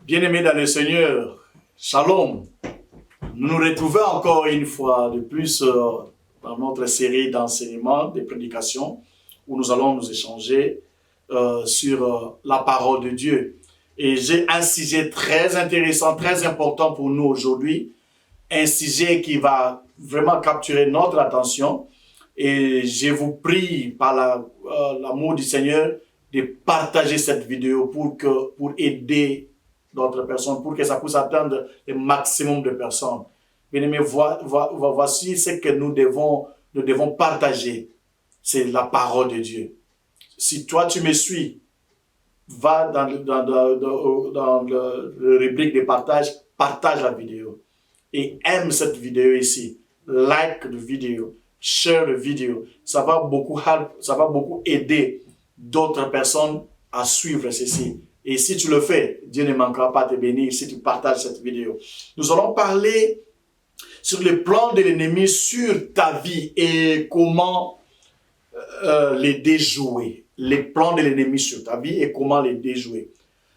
Bien-aimés dans le Seigneur, Shalom. Nous nous retrouvons encore une fois de plus dans notre série d'enseignements, de prédications, où nous allons nous échanger sur la parole de Dieu. Et j'ai un sujet très intéressant, très important pour nous aujourd'hui, un sujet qui va vraiment capturer notre attention. Et je vous prie par l'amour du Seigneur de partager cette vidéo pour aider d'autres personnes, pour que ça puisse atteindre le maximum de personnes. Bien-aimés, voici ce que nous devons partager. C'est la parole de Dieu. Si toi tu me suis, va dans le rubrique de partage, partage la vidéo. Et aime cette vidéo ici. Like la vidéo. Share la vidéo. Ça va beaucoup aider d'autres personnes à suivre ceci. Et si tu le fais, Dieu ne manquera pas de te bénir si tu partages cette vidéo. Nous allons parler sur le plan de l'ennemi sur ta vie et comment les déjouer. Les plans de l'ennemi sur ta vie et comment les déjouer.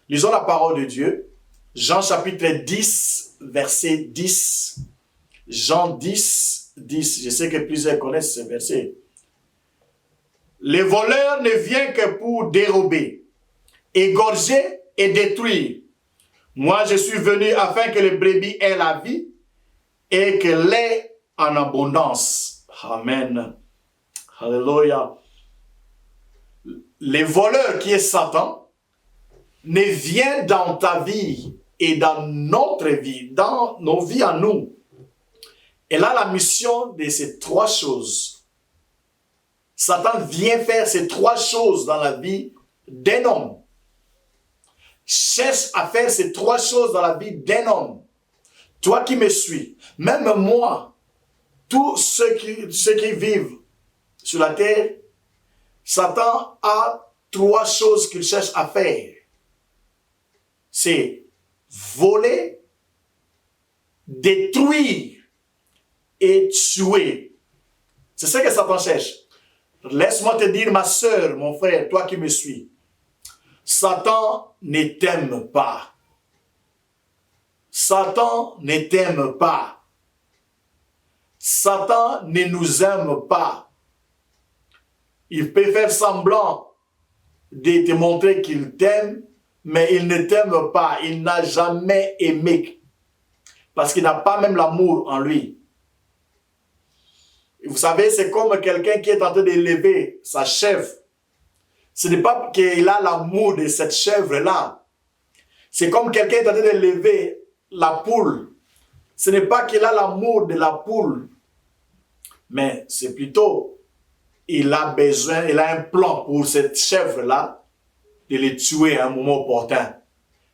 Lisons la parole de Dieu. Jean chapitre 10, verset 10. Jean 10, 10. Je sais que plusieurs connaissent ce verset. Le voleur ne vient que pour dérober, égorger et détruire. Moi, je suis venu afin que les brebis aient la vie et qu'elle l'ait en abondance. Amen. Alléluia. Le voleur qui est Satan ne vient dans ta vie et dans notre vie, dans nos vies à nous. Elle a la mission de ces trois choses. Satan vient faire ces trois choses dans la vie d'un homme. Cherche à faire ces trois choses dans la vie d'un homme. Toi qui me suis, même moi, tous ceux qui vivent sur la terre, Satan a trois choses qu'il cherche à faire. C'est voler, détruire et tuer. C'est ce que Satan cherche. Laisse-moi te dire, ma soeur, mon frère, toi qui me suis, Satan ne t'aime pas. Satan ne t'aime pas. Satan ne nous aime pas. Il peut faire semblant de te montrer qu'il t'aime, mais il ne t'aime pas. Il n'a jamais aimé. Parce qu'il n'a pas même l'amour en lui. Vous savez, c'est comme quelqu'un qui est en train d'élever sa chèvre. Ce n'est pas qu'il a l'amour de cette chèvre-là. C'est comme quelqu'un qui est en train d'élever la poule. Ce n'est pas qu'il a l'amour de la poule. Mais c'est plutôt, il a un plan pour cette chèvre-là de les tuer à un moment opportun.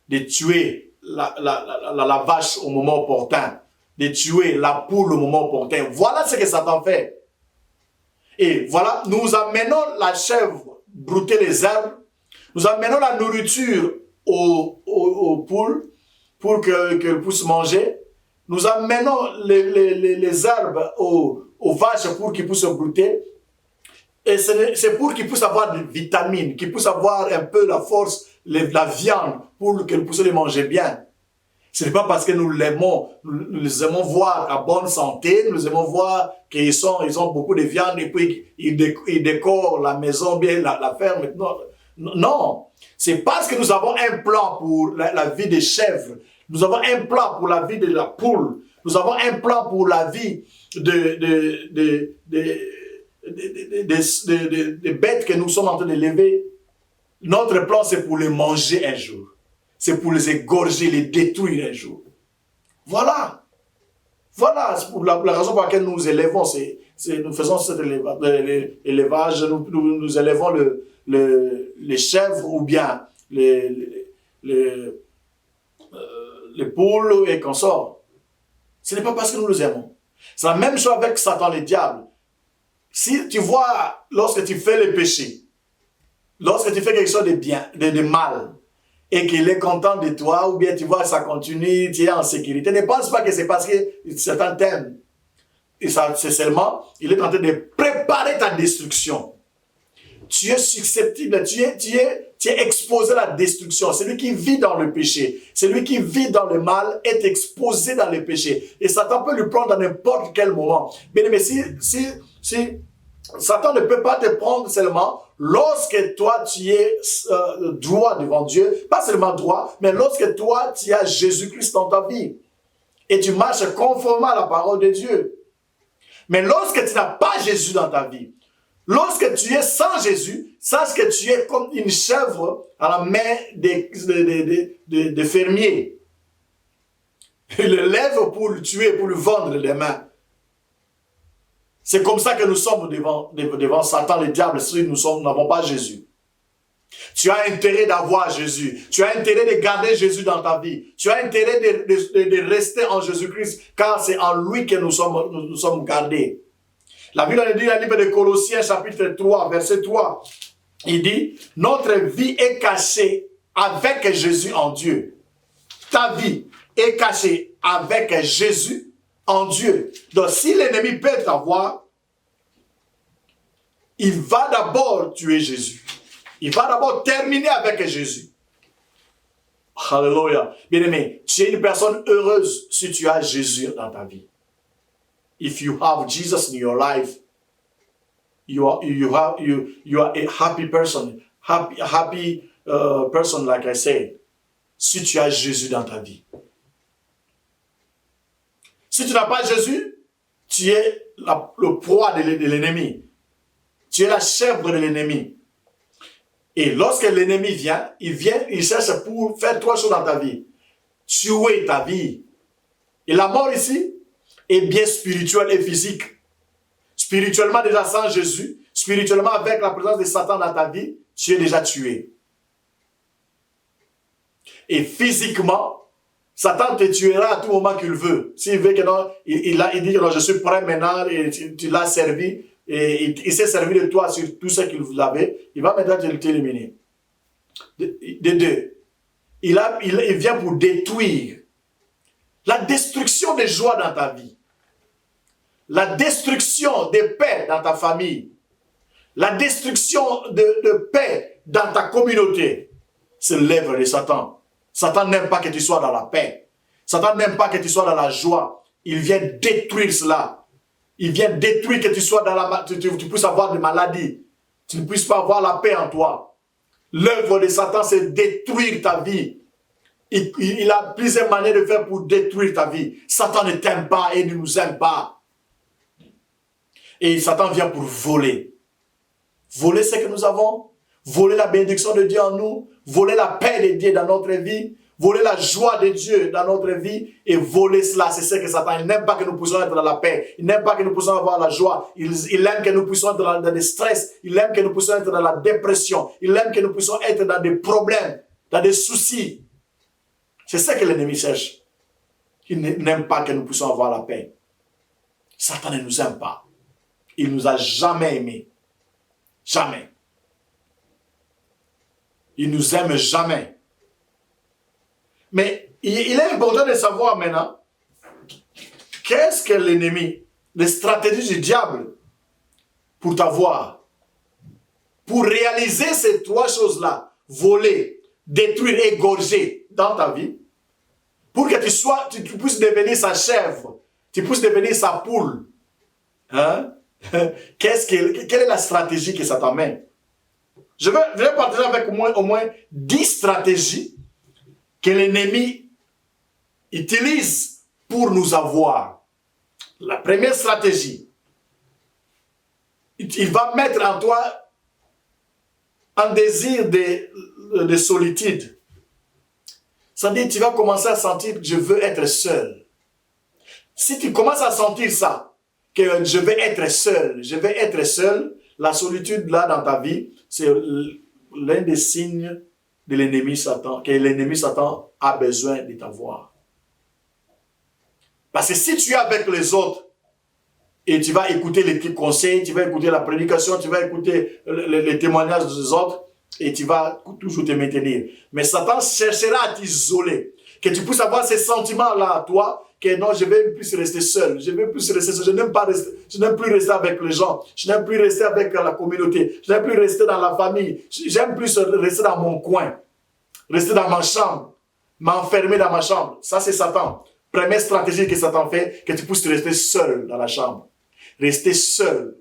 De tuer la vache au moment opportun. De tuer la poule au moment opportun. Voilà ce que Satan fait. Et voilà, nous amenons la chèvre brouter les herbes. Nous amenons la nourriture aux poules pour qu'elles puissent manger. Nous amenons les herbes aux vaches pour qu'ils puissent brouter. Et c'est pour qu'ils puissent avoir des vitamines, qu'ils puissent avoir un peu la force, la viande, pour qu'elles puissent les manger bien. Ce n'est pas parce que nous l'aimons, nous les aimons voir à bonne santé, nous les aimons voir qu'ils ont beaucoup de viande et puis ils décorent la maison bien, la ferme. Non, c'est parce que nous avons un plan pour la vie des chèvres. Nous avons un plan pour la vie de la poule. Nous avons un plan pour la vie des bêtes que nous sommes en train d'élever. Notre plan, c'est pour les manger un jour. C'est pour les égorger, les détruire un jour. Voilà. Voilà pour la raison pour laquelle nous élevons. Nous faisons cet élevage, nous élevons les chèvres ou bien les poules et consorts. Ce n'est pas parce que nous les aimons. C'est la même chose avec Satan, le diable. Si tu vois, lorsque tu fais le péché, lorsque tu fais quelque chose de bien, de mal, et qu'il est content de toi, ou bien tu vois, ça continue, tu es en sécurité, ne pense pas que c'est parce que Satan t'aime. Et ça, c'est seulement, il est en train de préparer ta destruction. tu es susceptible, tu es exposé à la destruction. Celui qui vit dans le péché, celui qui vit dans le mal est exposé dans le péché. Et Satan peut lui prendre à n'importe quel moment. Mais si Satan ne peut pas te prendre seulement lorsque toi tu es droit devant Dieu, pas seulement droit, mais lorsque toi tu as Jésus-Christ dans ta vie et tu marches conformément à la parole de Dieu. Mais lorsque tu n'as pas Jésus dans ta vie, lorsque tu es sans Jésus, sache que tu es comme une chèvre à la main des fermiers. Il le lève pour le tuer, pour le vendre les mains. C'est comme ça que nous sommes devant Satan, le diable, si nous n'avons pas Jésus. Tu as intérêt d'avoir Jésus. Tu as intérêt de garder Jésus dans ta vie. Tu as intérêt de rester en Jésus-Christ, car c'est en lui que nous sommes gardés. La Bible dit dans le livre de Colossiens, chapitre 3, verset 3, il dit, notre vie est cachée avec Jésus en Dieu. Ta vie est cachée avec Jésus en Dieu. Donc, si l'ennemi peut t'avoir, il va d'abord tuer Jésus. Il va d'abord terminer avec Jésus. Alléluia. Bien-aimé, tu es une personne heureuse si tu as Jésus dans ta vie. If you have Jesus in your life, you are a happy person. Happy person, like I said. Si tu as Jésus dans ta vie. Si tu n'as pas Jésus, tu es le proie de l'ennemi. Tu es la chèvre de l'ennemi. Et lorsque l'ennemi vient, il cherche pour faire trois choses dans ta vie. Tuer ta vie. Et la mort ici est bien spirituelle et physique. Spirituellement déjà sans Jésus, spirituellement avec la présence de Satan dans ta vie, tu es déjà tué. Et physiquement, Satan te tuera à tout moment qu'il veut. S'il veut que non, il dit que non, je suis prêt maintenant et tu l'as servi et il s'est servi de toi sur tout ce qu'il vous avait, il va maintenant t'éliminer. De deux, il vient pour détruire la destruction des joies dans ta vie, la destruction des paix dans ta famille, la destruction de paix dans ta communauté. C'est l'œuvre de Satan. Satan n'aime pas que tu sois dans la paix. Satan n'aime pas que tu sois dans la joie. Il vient détruire cela. Il vient détruire que tu sois dans tu puisses avoir des maladies. Tu ne puisses pas avoir la paix en toi. L'œuvre de Satan, c'est détruire ta vie. Il a plusieurs manières de faire pour détruire ta vie. Satan ne t'aime pas et ne nous aime pas. Et Satan vient pour voler. Voler ce que nous avons. Voler la bénédiction de Dieu en nous. Voler la paix de Dieu dans notre vie. Voler la joie de Dieu dans notre vie. Et voler cela, c'est ce que Satan, il n'aime pas que nous puissions être dans la paix. Il n'aime pas que nous puissions avoir la joie. Il aime que nous puissions être dans le stress. Il aime que nous puissions être dans la dépression. Il aime que nous puissions être dans des problèmes, dans des soucis. C'est ça que l'ennemi cherche. Il n'aime pas que nous puissions avoir la paix. Satan ne nous aime pas. Il ne nous a jamais aimés. Jamais. Il nous aime jamais. Mais il est important de savoir maintenant qu'est-ce que l'ennemi, les stratégies du diable pour t'avoir, pour réaliser ces trois choses-là, voler, détruire, égorger dans ta vie, pour que tu puisses devenir sa chèvre, tu puisses devenir sa poule. Hein? Quelle est la stratégie que ça t'amène? Je vais partager avec au moins 10 stratégies que l'ennemi utilise pour nous avoir. La première stratégie, il va mettre en toi un désir de solitude. C'est-à-dire, tu vas commencer à sentir que je veux être seul. Si tu commences à sentir ça, que je vais être seul, la solitude là dans ta vie, c'est l'un des signes de l'ennemi Satan, que l'ennemi Satan a besoin de t'avoir. Parce que si tu es avec les autres, et tu vas écouter les conseils, tu vas écouter la prédication, tu vas écouter les témoignages des autres, et tu vas toujours te maintenir. Mais Satan cherchera à t'isoler. Que tu puisses avoir ces sentiments-là, toi, que non, je ne vais plus rester seul. Je ne vais plus rester seul. Je n'aime plus rester avec les gens. Je n'aime plus rester avec la communauté. Je n'aime plus rester dans la famille. J'aime plus rester dans mon coin. Rester dans ma chambre. M'enfermer dans ma chambre. Ça, c'est Satan. Première stratégie que Satan fait, que tu puisses rester seul dans la chambre. Rester seul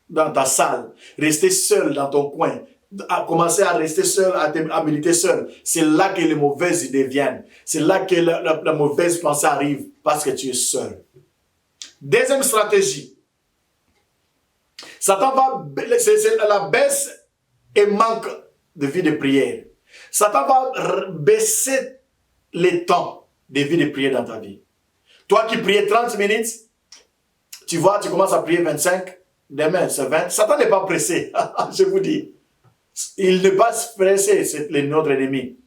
dans ta salle. Rester seul dans ton coin. À commencer à rester seul, à méditer seul. C'est là que les mauvaises idées viennent. C'est là que la mauvaise pensée arrive, parce que tu es seul. Deuxième stratégie. Satan va, c'est la baisse et manque de vie de prière. Satan va baisser les temps de vie de prière dans ta vie. Toi qui priais 30 minutes, tu vois, tu commences à prier 25, demain c'est 20. Satan n'est pas pressé, je vous dis. Il n'est pas pressé, c'est notre ennemi.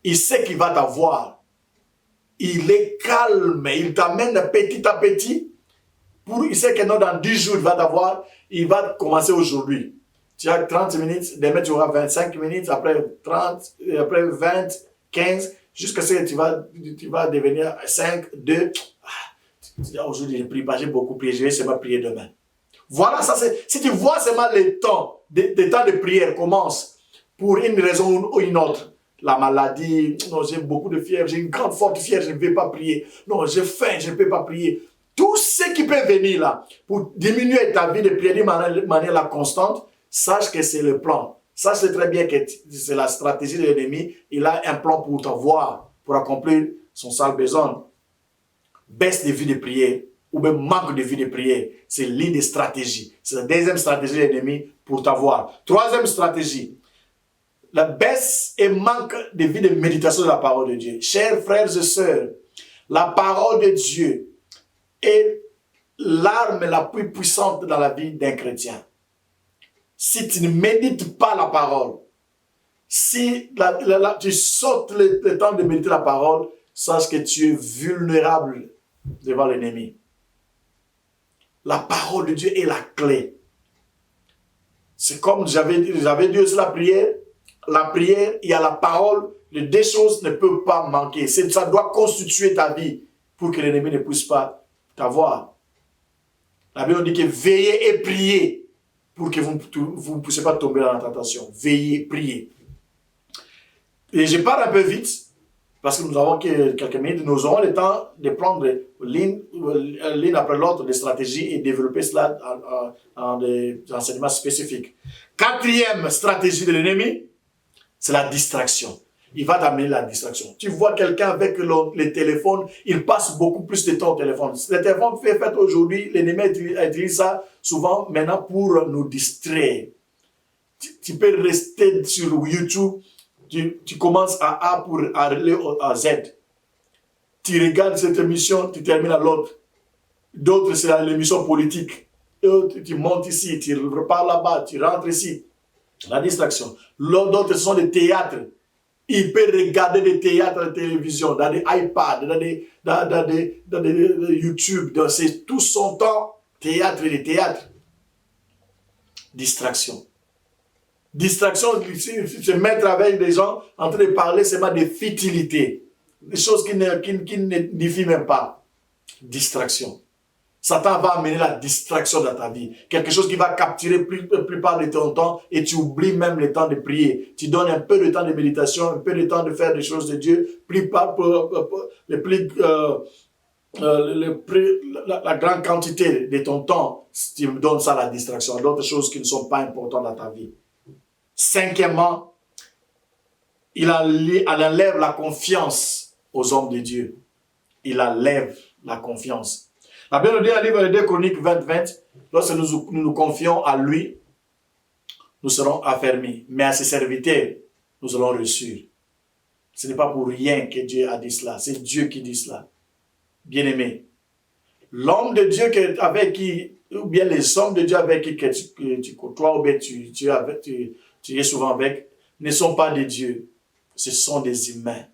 Il sait qu'il va t'avoir. Il est calme, il t'amène petit à petit. Il sait que non, dans 10 jours, il va t'avoir. Il va commencer aujourd'hui. Tu as 30 minutes, demain tu auras 25 minutes, après 30, après 20, 15, jusqu'à ce que tu vas devenir 5, 2. Aujourd'hui, je ne prie pas, j'ai beaucoup prié, je vais seulement prier demain. Voilà, ça c'est. Si tu vois seulement les temps de prière commencent pour une raison ou une autre. La maladie, non, j'ai beaucoup de fièvre, j'ai une grande forte fièvre, je ne vais pas prier. Non, j'ai faim, je ne peux pas prier. Tout ce qui peut venir là, pour diminuer ta vie de prière de manière constante, sache que c'est le plan. Sache très bien que c'est la stratégie de l'ennemi. Il a un plan pour t'avoir, pour accomplir son sale besoin. Baisse de vie de prière, ou même manque de vie de prière, c'est l'une des stratégies. C'est la deuxième stratégie de l'ennemi pour t'avoir. Troisième stratégie, la baisse et manque de vie de méditation de la parole de Dieu. Chers frères et sœurs, la parole de Dieu est l'arme la plus puissante dans la vie d'un chrétien. Si tu ne médites pas la parole, si tu sautes le temps de méditer la parole, sache que tu es vulnérable devant l'ennemi. La parole de Dieu est la clé. C'est comme j'avais dit aussi la prière. La prière, il y a la parole. Les deux choses ne peuvent pas manquer. Ça doit constituer ta vie pour que l'ennemi ne puisse pas t'avoir. La Bible dit que veillez et priez pour que vous ne puissiez pas tomber dans la tentation. Veillez, priez. Et je parle un peu vite, parce que nous avons quelques minutes. Nous aurons le temps de prendre l'une après l'autre des stratégies et développer cela en des enseignements spécifiques. Quatrième stratégie de l'ennemi, c'est la distraction. Il va t'amener la distraction. Tu vois quelqu'un avec le téléphone, il passe beaucoup plus de temps au téléphone. Le téléphone fait aujourd'hui, l'ennemi utilise ça souvent maintenant pour nous distraire. Tu peux rester sur YouTube, tu commences à A pour aller à Z. Tu regardes cette émission, tu termines à l'autre. D'autres, c'est l'émission politique. Tu montes ici, tu repars là-bas, tu rentres ici. La distraction. D'autres, ce sont des théâtres. Il peut regarder des théâtres de télévision, dans des iPads, dans des YouTube. C'est tout son temps, théâtre et des théâtres. Distraction. Distraction, se mettre avec des gens en train de parler seulement de futilités. Des choses qui n'édifient même pas. Distraction. Satan va amener la distraction dans ta vie. Quelque chose qui va capturer la plupart de ton temps et tu oublies même le temps de prier. Tu donnes un peu de temps de méditation, un peu de temps de faire des choses de Dieu. La grande quantité de ton temps, tu donnes ça à la distraction, à d'autres choses qui ne sont pas importantes dans ta vie. Cinquièmement, il enlève la confiance aux hommes de Dieu. Il enlève la confiance. La Bible dit dans le livre de 2 Chroniques 20, lorsque nous confions à lui, nous serons affermis. Mais à ses serviteurs, nous allons réussir. Ce n'est pas pour rien que Dieu a dit cela. C'est Dieu qui dit cela. Bien-aimé, l'homme de Dieu avec qui, ou bien les hommes de Dieu avec qui tu côtoies, ou bien tu es souvent avec, ne sont pas des dieux. Ce sont des humains.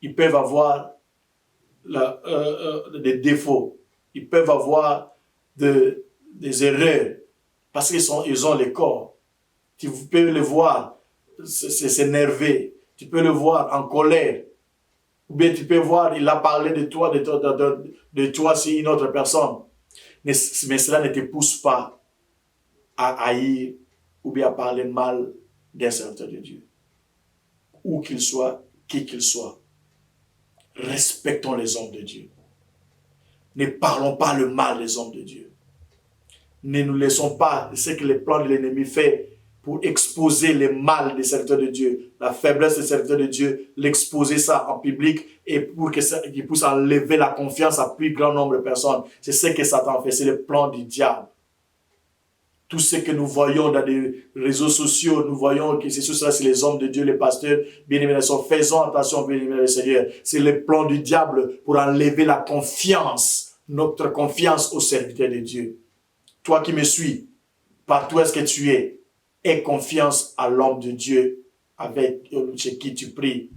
Ils peuvent avoir des défauts. Ils peuvent avoir des erreurs parce qu'ils ont le corps. Tu peux le voir s'énerver. Tu peux le voir en colère. Ou bien tu peux voir, il a parlé de toi, de toi sur une autre personne. Mais cela ne te pousse pas à haïr ou bien à parler mal d'un serviteur de Dieu. Où qu'il soit, qui qu'il soit. Respectons les hommes de Dieu. Ne parlons pas le mal des hommes de Dieu. Ne nous laissons pas ce que les plans de l'ennemi fait pour exposer le mal des serviteurs de Dieu, la faiblesse des serviteurs de Dieu, l'exposer ça en public et pour qu'il puisse enlever la confiance à plus grand nombre de personnes. C'est ce que Satan fait, c'est le plan du diable. Tout ce que nous voyons dans les réseaux sociaux, nous voyons que c'est ça, c'est les hommes de Dieu, les pasteurs, bien-aimés, faisons attention, bien-aimés le Seigneur. C'est le plan du diable pour enlever la confiance, notre confiance aux serviteurs de Dieu. Toi qui me suis, partout où est-ce que tu es, aie confiance à l'homme de Dieu avec chez qui tu pries.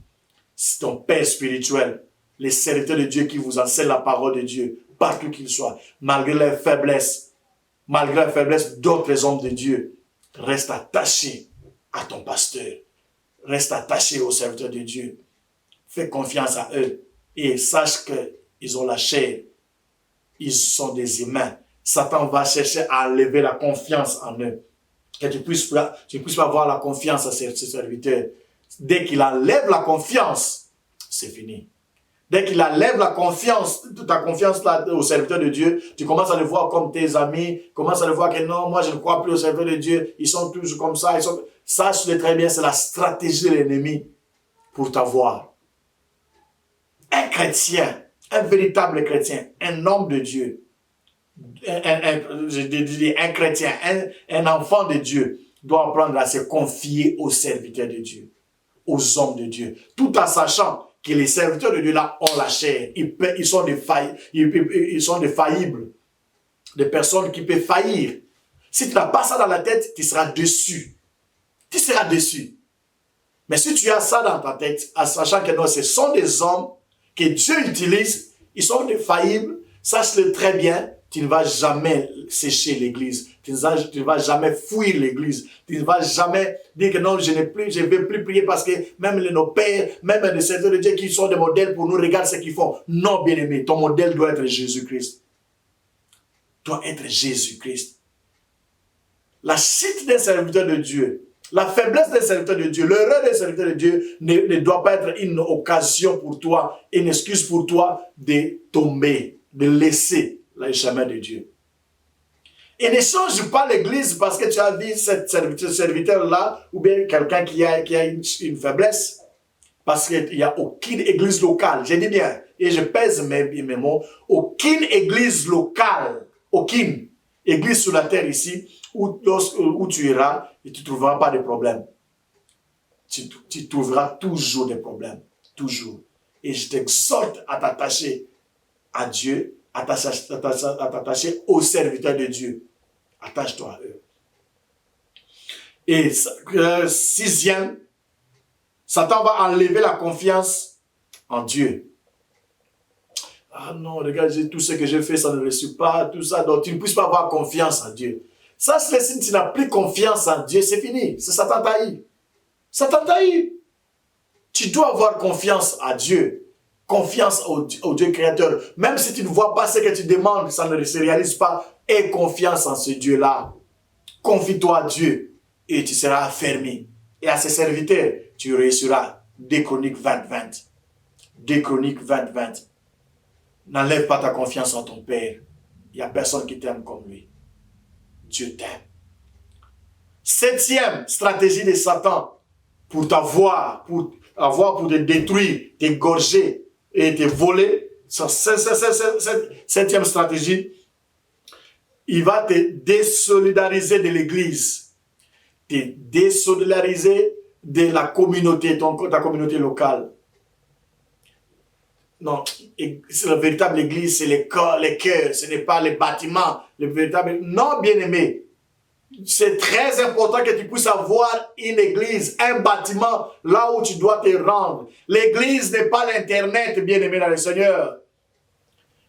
C'est ton Père spirituel, les serviteurs de Dieu qui vous enseignent la parole de Dieu, partout qu'ils soient, malgré leurs faiblesses. Malgré la faiblesse d'autres hommes de Dieu, reste attaché à ton pasteur. Reste attaché aux serviteurs de Dieu. Fais confiance à eux et sache qu'ils ont la chair. Ils sont des humains. Satan va chercher à enlever la confiance en eux. Que tu puisses pas avoir la confiance à ces serviteurs. Dès qu'il enlève la confiance, c'est fini. Dès qu'il enlève la confiance, ta confiance là, au serviteur de Dieu, tu commences à le voir comme tes amis, commences à le voir que non, moi je ne crois plus au serviteur de Dieu, ils sont tous comme ça. Sache-le très bien, c'est la stratégie de l'ennemi pour t'avoir. Un chrétien, un véritable chrétien, un homme de Dieu, un chrétien, un enfant de Dieu, doit apprendre à se confier aux serviteurs de Dieu, aux hommes de Dieu, tout en sachant que les serviteurs de Dieu là ont la chair. Ils sont des faillibles. Des personnes qui peuvent faillir. Si tu n'as pas ça dans la tête, tu seras déçu. Tu seras déçu. Mais si tu as ça dans ta tête, en sachant que non, ce sont des hommes que Dieu utilise, ils sont des faillibles, sache-le très bien, tu ne vas jamais sécher l'église. Tu ne vas jamais fuir l'église. Tu ne vas jamais dire que non, je ne vais plus prier parce que même nos pères, même les serviteurs de Dieu qui sont des modèles pour nous, regarde ce qu'ils font. Non, bien-aimé, ton modèle doit être Jésus-Christ. Doit être Jésus-Christ. La chute des serviteurs de Dieu, la faiblesse des serviteurs de Dieu, l'erreur des serviteurs de Dieu ne doit pas être une occasion pour toi, une excuse pour toi de tomber, de laisser le chemin de Dieu. Et ne change pas l'église parce que tu as vu ce serviteur-là ou bien quelqu'un qui a une faiblesse. Parce qu'il n'y a aucune église locale, je dis bien, et je pèse mes mots, aucune église locale, aucune église sur la terre ici où tu iras et tu ne trouveras pas de problème. Tu trouveras toujours des problèmes, toujours. Et je t'exhorte à t'attacher à Dieu, à t'attacher aux serviteurs de Dieu. Attache-toi à eux. Et sixième, Satan va enlever la confiance en Dieu. Ah non, regarde, tout ce que j'ai fait, ça ne réussit pas, tout ça. Donc, tu ne puisses pas avoir confiance en Dieu. Ça, c'est si tu n'as plus confiance en Dieu, c'est fini. C'est Satan taillis. Satan taillis. Tu dois avoir confiance à Dieu. Confiance au Dieu créateur. Même si tu ne vois pas ce que tu demandes, ça ne se réalise pas. Aie confiance en ce Dieu-là. Confie-toi à Dieu et tu seras affermi. Et à ses serviteurs, tu réussiras. 2 Chroniques 20-20. 2 Chroniques 20-20. N'enlève pas ta confiance en ton Père. Il n'y a personne qui t'aime comme lui. Dieu t'aime. Septième stratégie de Satan pour t'avoir, pour te détruire, t'égorger et te voler. Septième stratégie, il va te désolidariser de l'église, te désolidariser de la communauté, ta communauté locale. Non, la véritable église, c'est les cœurs, ce n'est pas les bâtiments. Non, bien-aimé, c'est très important que tu puisses avoir une église, un bâtiment, là où tu dois te rendre. L'église n'est pas l'internet, bien-aimé dans le Seigneur.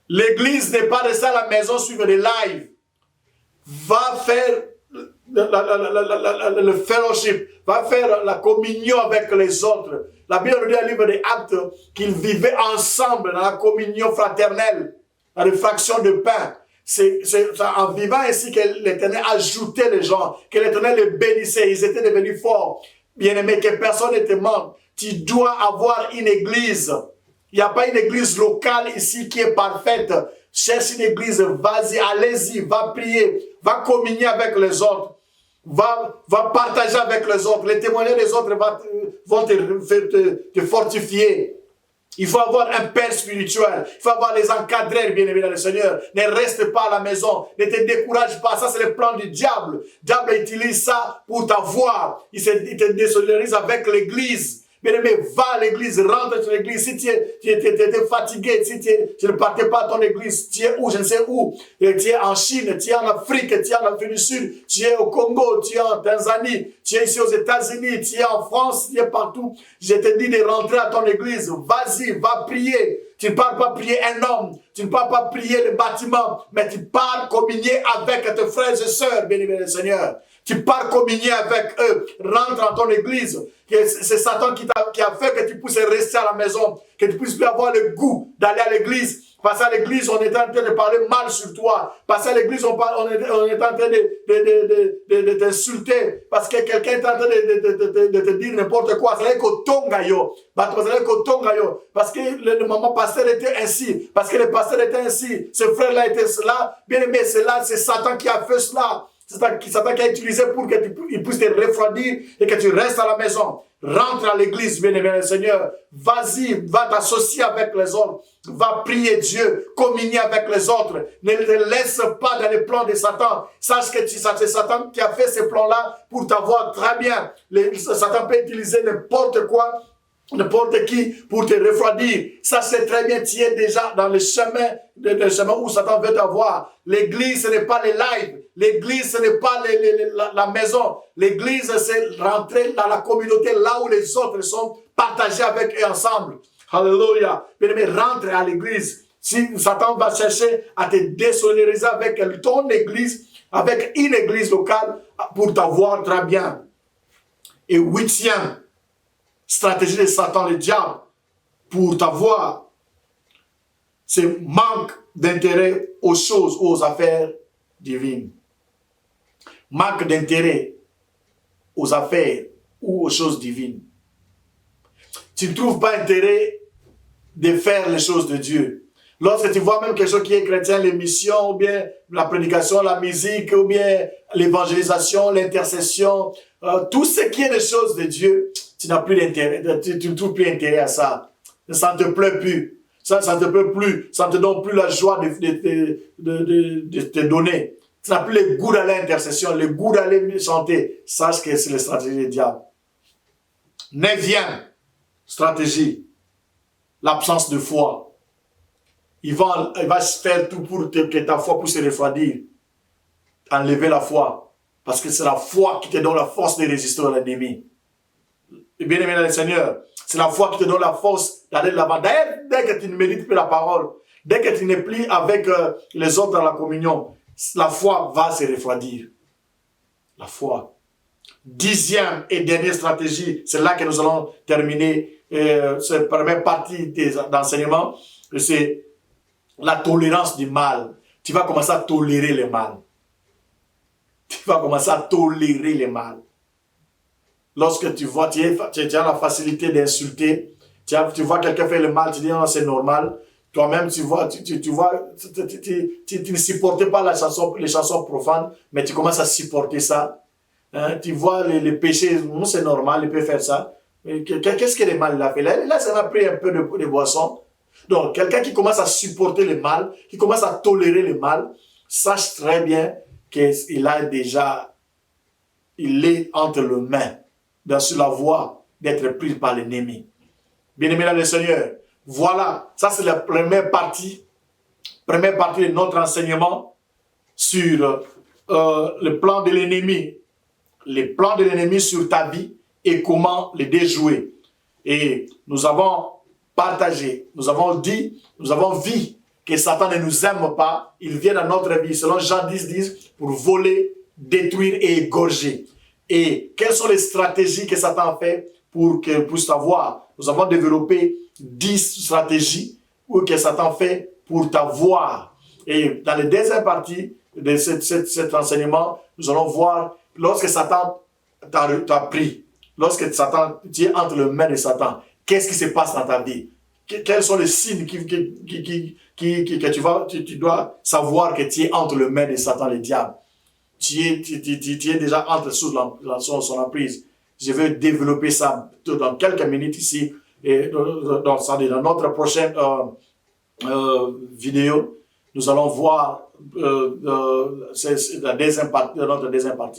L'église n'est pas rester à la maison suivre des lives. Va faire le fellowship, va faire la communion avec les autres. La Bible nous dit dans le livre des Actes qu'ils vivaient ensemble dans la communion fraternelle, la réfraction de pain. C'est en vivant ainsi que l'Éternel ajoutait les gens, que l'Éternel les bénissait, ils étaient devenus forts. Bien-aimé, que personne ne te manque. Tu dois avoir une église. Il n'y a pas une église locale ici qui est parfaite. Cherche une église, vas-y, allez-y, va prier, va communier avec les autres, va partager avec les autres. Les témoignages des autres vont te fortifier. Il faut avoir un père spirituel. Il faut avoir les encadrés, bien-aimés dans le Seigneur. Ne reste pas à la maison. Ne te décourage pas. Ça, c'est le plan du diable. Le diable utilise ça pour t'avoir. Il te désolidarise avec l'église. Bien-aimé, va à l'église, rentre dans l'église. Si tu es fatigué, si tu ne partais pas à ton église, tu es où, je ne sais où. Tu es en Chine, tu es en Afrique, tu es en Afrique du Sud, tu es au Congo, tu es en Tanzanie, tu es ici aux États-Unis, tu es en France, tu es partout. Je te dis de rentrer à ton église. Vas-y, va prier. Tu ne parles pas prier un homme, tu ne parles pas prier le bâtiment, mais tu parles communier avec tes frères et sœurs, bien-aimés le Seigneur. Tu pars communier avec eux, rentre dans ton église. C'est Satan qui a fait que tu puisses rester à la maison, que tu puisses plus avoir le goût d'aller à l'église. Parce qu'à l'église, on est en train de parler mal sur toi. Parce qu'à l'église, on est en train de t'insulter. Parce que quelqu'un est en train de te dire n'importe quoi. C'est là que tongayo. Parce que le maman pasteur était ainsi. Parce que le pasteur était ainsi. Ce frère-là était cela. Bien aimé, c'est Satan qui a fait cela. C'est Satan qui a utilisé pour qu'il puisse te refroidir et que tu restes à la maison. Rentre à l'église, bien-aimé le Seigneur. Vas-y, va t'associer avec les autres. Va prier Dieu, communier avec les autres. Ne te laisse pas dans les plans de Satan. Sache que c'est Satan qui a fait ces plans-là pour t'avoir très bien. Satan peut utiliser n'importe quoi, n'importe qui pour te refroidir. Ça c'est très bien, tu es déjà dans le chemin où Satan veut t'avoir. L'église, ce n'est pas les lives. L'église, ce n'est pas la maison. L'église, c'est rentrer dans la communauté, là où les autres sont partagés avec eux ensemble. Alléluia. Bien-aimé, rentre à l'église. Si Satan va chercher à te désolidariser avec ton église, avec une église locale, pour t'avoir très bien. Et huitième stratégie de Satan, le diable, pour t'avoir, c'est manque d'intérêt aux choses ou aux affaires divines. Manque d'intérêt aux affaires ou aux choses divines. Tu ne trouves pas intérêt de faire les choses de Dieu. Lorsque tu vois même quelque chose qui est chrétien, les missions, ou bien la prédication, la musique, ou bien l'évangélisation, l'intercession, tout ce qui est des choses de Dieu, tu n'as plus d'intérêt, tu ne trouves plus intérêt à ça. Ça ne te plaît plus. Ça ne te plaît plus. Ça ne te donne plus la joie de te donner. Tu n'as plus le goût d'aller à l'intercession, le goût d'aller chanter. Sache que c'est la stratégie du diable. Neuvième stratégie, l'absence de foi. Il va faire tout pour que ta foi puisse se refroidir. Enlever la foi. Parce que c'est la foi qui te donne la force de résister à l'ennemi. Bien aimé dans le Seigneur, c'est la foi qui te donne la force d'aller là-bas. D'ailleurs, dès que tu ne médites plus la parole, dès que tu n'es plus avec les autres dans la communion, la foi va se refroidir. La foi. Dixième et dernière stratégie, c'est là que nous allons terminer cette première partie d'enseignement, c'est la tolérance du mal. Tu vas commencer à tolérer le mal. Tu vas commencer à tolérer le mal. Lorsque tu vois, tu as la facilité d'insulter, tu vois quelqu'un faire le mal, tu dis non, c'est normal. Toi-même, tu vois, tu ne supportais pas les chansons profanes, mais tu commences à supporter ça. Hein? Tu vois les péchés, c'est normal, il peut faire ça. Qu'est-ce que le mal il a fait? Là, ça m'a pris un peu de boisson. Donc, quelqu'un qui commence à supporter le mal, qui commence à tolérer le mal, sache très bien qu'il est entre les mains, sur la voie d'être pris par l'ennemi. Bien-aimé dans le Seigneur, voilà, ça c'est la première partie de notre enseignement sur le plan de l'ennemi. Les plans de l'ennemi sur ta vie et comment les déjouer. Et nous avons partagé, nous avons dit, nous avons vu que Satan ne nous aime pas. Il vient dans notre vie, selon Jean 10, pour voler, détruire et égorger. Et quelles sont les stratégies que Satan fait pour que puisse avoir? nous avons développé 10 stratégies que Satan fait pour t'avoir. Et dans la deuxième partie de cet enseignement, nous allons voir lorsque Satan t'a pris, lorsque Satan, tu es entre les mains de Satan, qu'est-ce qui se passe dans ta vie? Quels sont les signes que tu dois savoir que tu es entre les mains de Satan, le diable? Tu es déjà sous son emprise. Je vais développer ça dans quelques minutes ici, et dans notre prochaine vidéo. Nous allons voir notre deuxième partie.